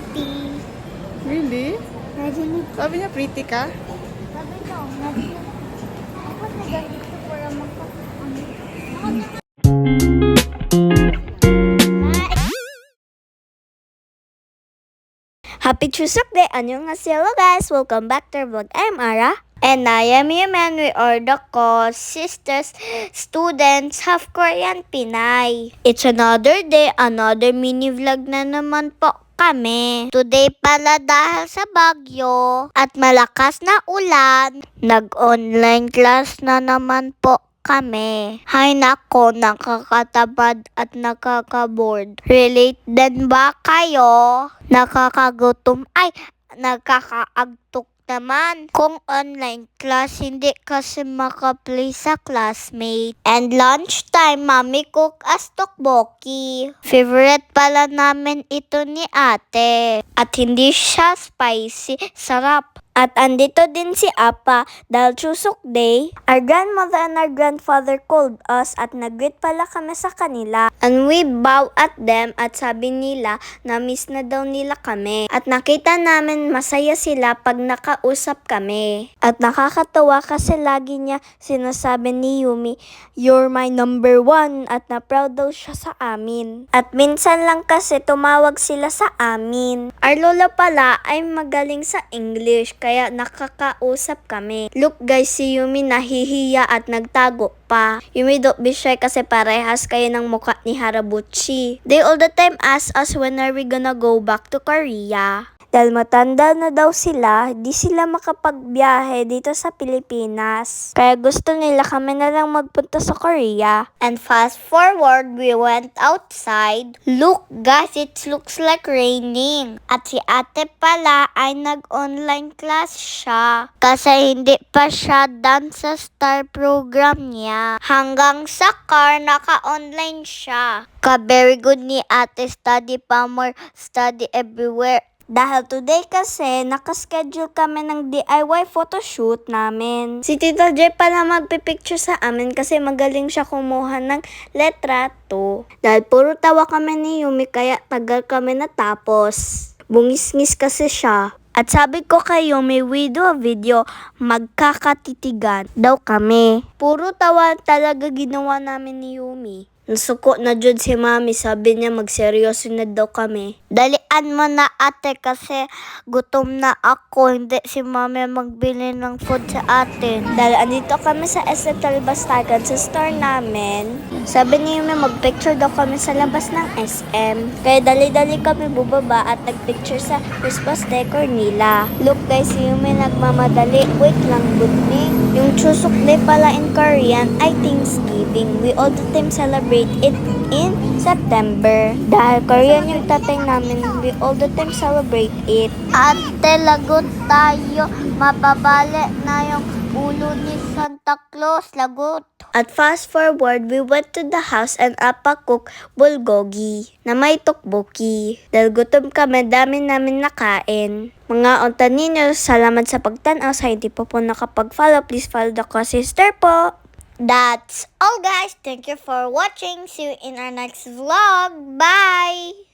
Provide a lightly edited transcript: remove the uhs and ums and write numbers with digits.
pretty. Really? Nadinig. Sabi niya pretty ka? Sabi ko, nadinig. Ako naganito para Happy Chuseok Day! Annyeonghaseyo guys! Welcome back to our vlog. I'm Ara. And I am Yemen. We are the co-sisters, students, half Korean Pinay. It's another day, another mini vlog na naman po kami. Today pala dahil sa bagyo at malakas na ulan, nag-online class na naman po kami. Hay nako, nakakatabad at nakaka-bored. Relate din ba kayo? Nakakagutom ay nakakaagtok naman. Kung online class, hindi kasi makaplay sa classmate. And lunchtime, mami cook as tteokbokki. Favorite pala namin ito ni ate. At hindi siya spicy, sarap. At andito din si Apa dahil Chuseok Day. Our grandmother and our grandfather called us at nag-greet pala kami sa kanila. And we bow at them at sabi nila na miss na daw nila kami. At nakita namin masaya sila pag nakausap kami. At nakakatawa kasi lagi niya sinasabi ni Yumi, "You're my number one," at na-proud daw siya sa amin. At minsan lang kasi tumawag sila sa amin. Our lola pala ay magaling sa English kaya nakakausap kami. Look guys, si Yumi nahihiya at nagtago pa. Yumi, don't be shy kasi parehas kayo ng mukha ni Harabuchi. They all the time ask us when are we gonna go back to Korea. Dahil matanda na daw sila, di sila makapagbiyahe dito sa Pilipinas. Kaya gusto nila kami na lang magpunta sa Korea. And fast forward, we went outside. Look guys, it looks like raining. At si ate pala ay nag-online class siya. Kasi hindi pa siya done sa STAR program niya. Hanggang sa car, naka-online siya. Ka-very good ni ate, study pa more, study everywhere. Dahil today kasi, nakaschedule kami ng DIY photoshoot namin. Si Tito J pala magpipicture sa amin kasi magaling siya kumuha ng letrato. Dahil puro tawa kami ni Yumi kaya tagal kami natapos. Bungis-ngis kasi siya. At sabi ko kay Yumi, we do a video, magkakatitigan daw kami. Puro tawa talaga ginawa namin ni Yumi. Nasuko na jud si mami, sabi niya magseryoso na daw kami. Dalian mo na ate kasi gutom na ako, hindi si mami magbili ng food sa atin. Dahil andito kami sa SM Talbastagan sa store namin. Sabi niya may magpicture daw kami sa labas ng SM. Kaya dali-dali kami bubaba at nagpicture sa Christmas decor nila. Look guys, yung may nagmamadali. Wait lang, budni. Yung Chuseok Day pala in Korean ay Thanksgiving. We all the time celebrate it in September. Dahil Korean yung tatay namin, we all the time celebrate it. Ate, lagot tayo. Mababali na yung ulo ni Santa Claus. Lagot. At fast forward, we went to the house and Apa cook bulgogi na may tteokbokki. Dahil gutom kami, dami namin nakain. Mga unta ninyo, salamat sa pagtanaw. Sa hindi pa po nakapag-follow, please follow the co-sister po. That's all guys. Thank you for watching. See you in our next vlog. Bye!